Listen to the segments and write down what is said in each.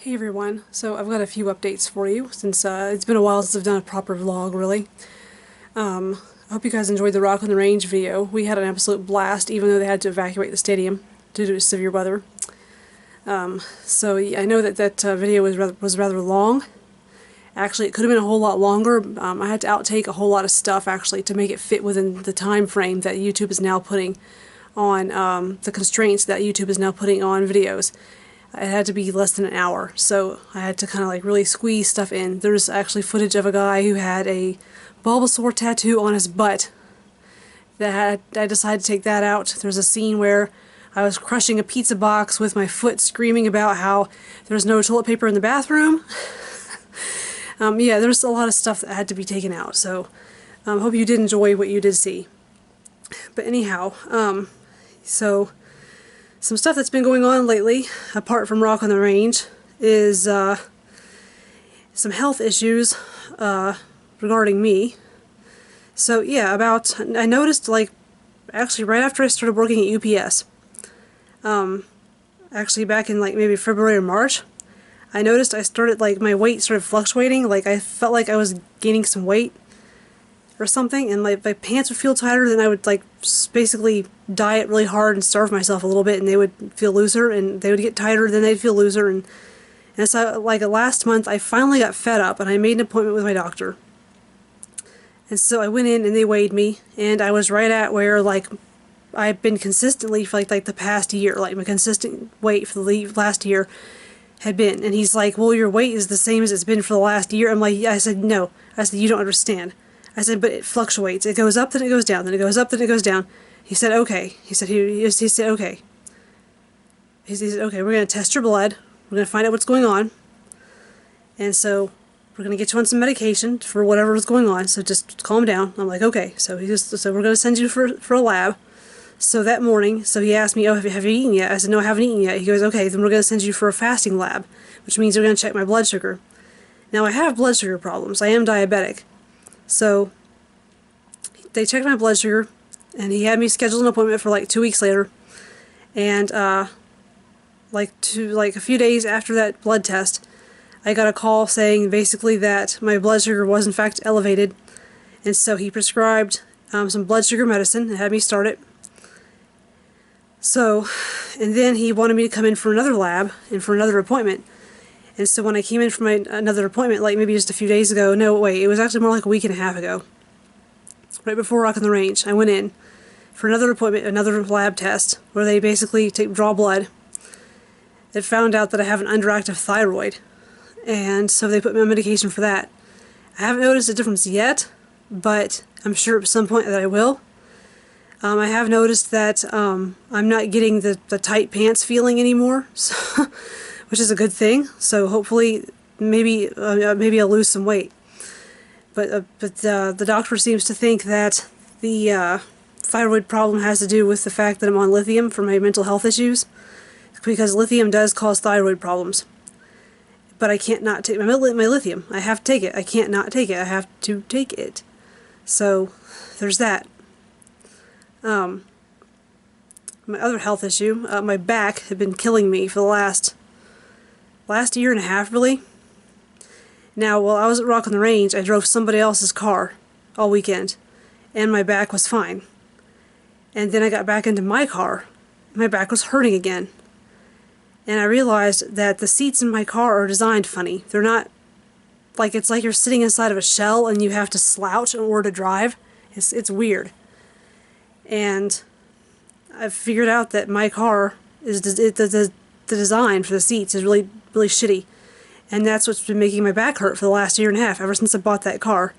Hey everyone, so I've got a few updates for you since it's been a while since I've done a proper vlog, really. I hope you guys enjoyed the Rock on the Range video. We had an absolute blast, even though they had to evacuate the stadium due to severe weather. So yeah, I know that video was rather long. Actually, it could have been a whole lot longer. I had to outtake a whole lot of stuff, actually, to make it fit within the time frame that YouTube is now putting on, the constraints that YouTube is now putting on videos. It had to be less than an hour, so I had to kind of like really squeeze stuff in. There's actually footage of a guy who had a Bulbasaur tattoo on his butt. I decided to take that out. There's a scene where I was crushing a pizza box with my foot, screaming about how there's no toilet paper in the bathroom. Yeah, there's a lot of stuff that had to be taken out, so hope you did enjoy what you did see. But anyhow, so some stuff that's been going on lately, apart from Rock on the Range, is some health issues regarding me. So yeah, I noticed, like, actually right after I started working at UPS, actually back in like maybe February or March, I noticed I started, like, my weight started fluctuating. Like, I felt like I was gaining some weight or something, and my pants would feel tighter. Then I would, like, basically diet really hard and starve myself a little bit, and they would feel looser, and they would get tighter, then they'd feel looser, and so, like, last month I finally got fed up, and I made an appointment with my doctor. And so I went in and they weighed me, and I was right at where, like, I've been consistently for like the past year. Like, my consistent weight for the last year had been. And he's like, well, your weight is the same as it's been for the last year. I'm like, yeah. I said, no. I said, you don't understand. I said, but it fluctuates. It goes up, then it goes down, then it goes up, then it goes down. He said, okay. He said, he said, okay. He said, okay, we're going to test your blood. We're going to find out what's going on. And so we're going to get you on some medication for whatever is going on. So just calm down. I'm like, okay. So so we're going to send you for a lab. So that morning, so he asked me, oh, have you eaten yet? I said, no, I haven't eaten yet. He goes, okay, then we're going to send you for a fasting lab, which means they're going to check my blood sugar. Now, I have blood sugar problems. I am diabetic. So they checked my blood sugar, and he had me schedule an appointment for like 2 weeks later. And like a few days after that blood test, I got a call saying basically that my blood sugar was in fact elevated. And so he prescribed some blood sugar medicine and had me start it. So, and then he wanted me to come in for another lab and for another appointment. And so when I came in for another appointment, like maybe just a few days ago, no, wait, it was actually more like a week and a half ago, right before Rock on the Range, I went in for another appointment, another lab test, where they basically draw blood. It found out that I have an underactive thyroid, and so they put me on medication for that. I haven't noticed a difference yet, but I'm sure at some point that I will. I have noticed that I'm not getting the tight pants feeling anymore, so which is a good thing. So hopefully, maybe I'll lose some weight. But the doctor seems to think that the thyroid problem has to do with the fact that I'm on lithium for my mental health issues, because lithium does cause thyroid problems. But I can't not take my lithium. I have to take it. I can't not take it. I have to take it. So there's that. My other health issue, my back had been killing me for the last year and a half, really. Now, while I was at Rock on the Range, I drove somebody else's car all weekend, and my back was fine. And then I got back into my car, and my back was hurting again. And I realized that the seats in my car are designed funny. They're not, like, it's like you're sitting inside of a shell and you have to slouch in order to drive. It's weird. And I've figured out that my car is the design for the seats is really, really shitty. And that's what's been making my back hurt for the last year and a half, ever since I bought that car.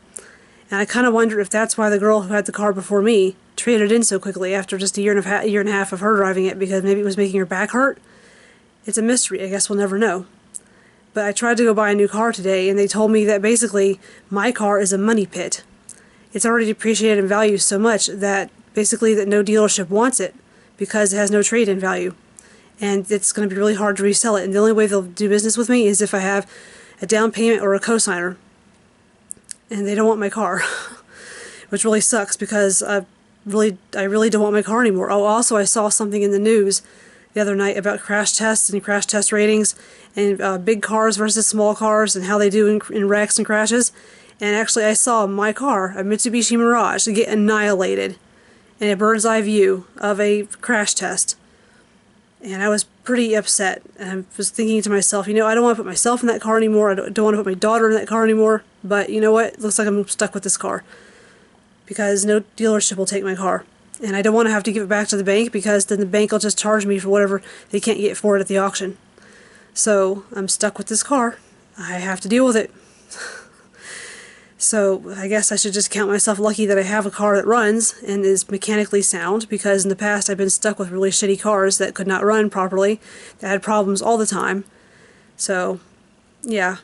And I kind of wonder if that's why the girl who had the car before me traded in so quickly after just a year and a half of her driving it, because maybe it was making her back hurt. It's a mystery. I guess we'll never know. But I tried to go buy a new car today, and they told me that basically my car is a money pit. It's already depreciated in value so much that basically that no dealership wants it because it has no trade-in value. And it's going to be really hard to resell it. And the only way they'll do business with me is if I have a down payment or a cosigner. And they don't want my car, which really sucks because I really don't want my car anymore. Oh, also I saw something in the news the other night about crash tests and crash test ratings and big cars versus small cars and how they do in wrecks and crashes. And actually I saw my car, a Mitsubishi Mirage, get annihilated in a bird's eye view of a crash test. And I was pretty upset. And I was thinking to myself, you know, I don't want to put myself in that car anymore. I don't want to put my daughter in that car anymore. But you know what? It looks like I'm stuck with this car. Because no dealership will take my car. And I don't want to have to give it back to the bank because then the bank will just charge me for whatever they can't get for it at the auction. So I'm stuck with this car. I have to deal with it. So I guess I should just count myself lucky that I have a car that runs and is mechanically sound, because in the past I've been stuck with really shitty cars that could not run properly, that had problems all the time. So, yeah.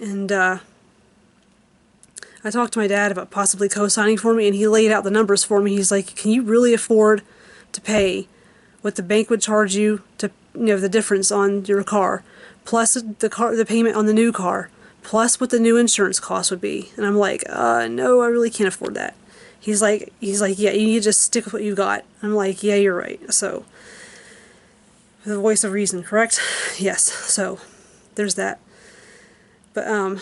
And I talked to my dad about possibly co-signing for me, and he laid out the numbers for me. He's like, can you really afford to pay what the bank would charge you to, you know, the difference on your car, plus the payment on the new car, plus what the new insurance cost would be? And I'm like, no, I really can't afford that. He's like, yeah, you need to just stick with what you got. I'm like, yeah, you're right. So, the voice of reason, correct? Yes. So, there's that. But,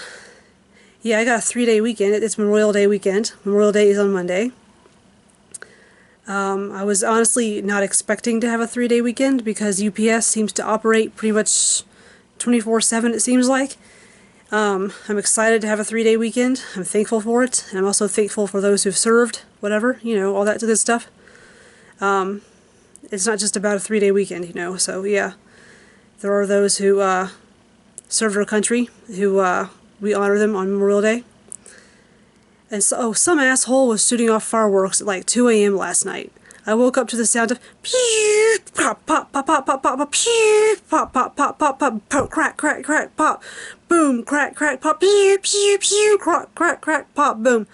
yeah, I got a 3-day weekend. It's Memorial Day weekend. Memorial Day is on Monday. I was honestly not expecting to have a 3-day weekend because UPS seems to operate pretty much 24/7, it seems like. I'm excited to have a 3-day weekend. I'm thankful for it. And I'm also thankful for those who've served, whatever, you know, all that good stuff. It's not just about a 3-day weekend, you know, so yeah. There are those who served our country, who we honor them on Memorial Day. And so, some asshole was shooting off fireworks at like 2 a.m. last night. I woke up to the sound of pop, pop, pop, pop, pop, pop, pop, pop, pop, pop, pop, pop, pop, crack, crack, crack, pop, boom, crack, crack, pop, pew, pew, pew, crack, crack, crack, pop, boom.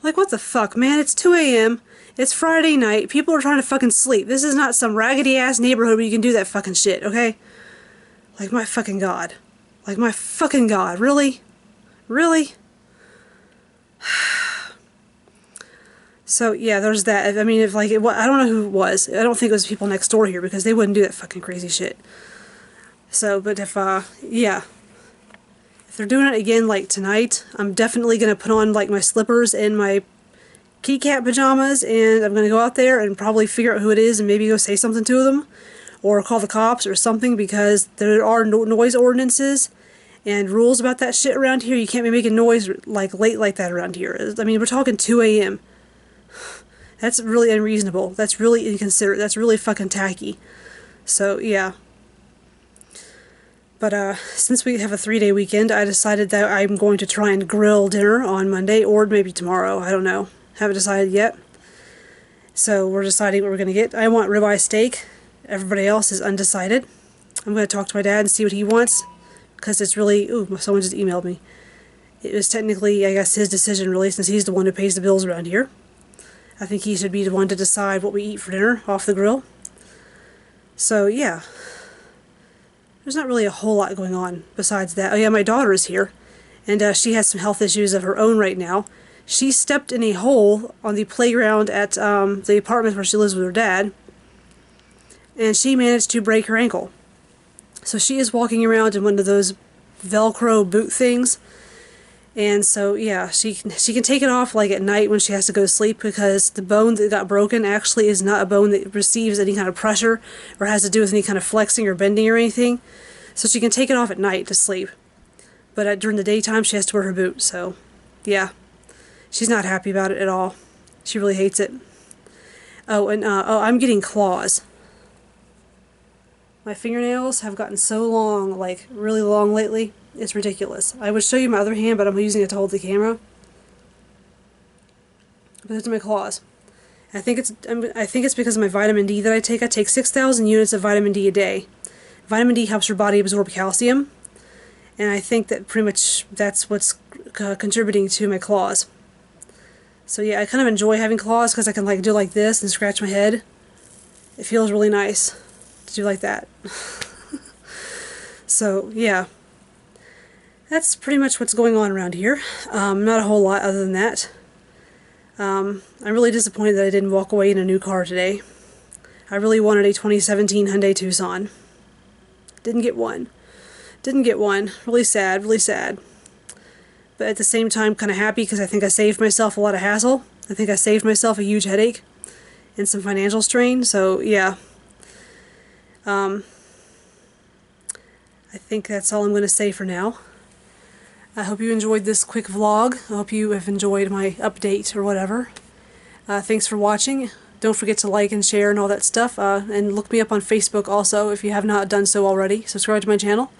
Like, what the fuck, man? It's 2 a.m. It's Friday night. People are trying to fucking sleep. This is not some raggedy-ass neighborhood where you can do that fucking shit, okay? Like, my fucking God. Like, my fucking God. Really? Really? So, yeah, there's that. I mean, if, like, I don't know who it was. I don't think it was people next door here, because they wouldn't do that fucking crazy shit. So, but if, yeah. If they're doing it again, like, tonight, I'm definitely gonna put on, like, my slippers and my kitty cat pajamas, and I'm gonna go out there and probably figure out who it is and maybe go say something to them, or call the cops or something, because there are noise ordinances and rules about that shit around here. You can't be making noise, like, late like that around here. I mean, we're talking 2 a.m. That's really unreasonable. That's really inconsiderate. That's really fucking tacky. So, yeah. But, since we have a 3-day weekend, I decided that I'm going to try and grill dinner on Monday, or maybe tomorrow. I don't know. Haven't decided yet. So, we're deciding what we're going to get. I want ribeye steak. Everybody else is undecided. I'm going to talk to my dad and see what he wants, because it's really... Ooh, someone just emailed me. It was technically, I guess, his decision, really, since he's the one who pays the bills around here. I think he should be the one to decide what we eat for dinner off the grill. So, yeah. There's not really a whole lot going on besides that. Oh, yeah, my daughter is here. And she has some health issues of her own right now. She stepped in a hole on the playground at the apartment where she lives with her dad. And she managed to break her ankle. So she is walking around in one of those Velcro boot things. And so, yeah, she can take it off, like, at night when she has to go to sleep, because the bone that got broken actually is not a bone that receives any kind of pressure or has to do with any kind of flexing or bending or anything. So she can take it off at night to sleep. But during the daytime, she has to wear her boot, so, yeah. She's not happy about it at all. She really hates it. Oh, and, I'm getting claws. My fingernails have gotten so long, like, really long lately. It's ridiculous. I would show you my other hand, but I'm using it to hold the camera. But those are my claws. I think it's because of my vitamin D that I take. I take 6,000 units of vitamin D a day. Vitamin D helps your body absorb calcium, and I think that pretty much that's what's contributing to my claws. So yeah, I kind of enjoy having claws because I can, like, do like this and scratch my head. It feels really nice to do like that. So yeah. That's pretty much what's going on around here. Not a whole lot other than that. I'm really disappointed that I didn't walk away in a new car today. I really wanted a 2017 Hyundai Tucson. Didn't get one. Didn't get one. Really sad, really sad. But at the same time, kind of happy because I think I saved myself a lot of hassle. I think I saved myself a huge headache and some financial strain. So yeah, I think that's all I'm going to say for now. I hope you enjoyed this quick vlog. I hope you have enjoyed my update or whatever. Thanks for watching. Don't forget to like and share and all that stuff. And look me up on Facebook also if you have not done so already. Subscribe to my channel.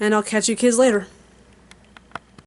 And I'll catch you kids later.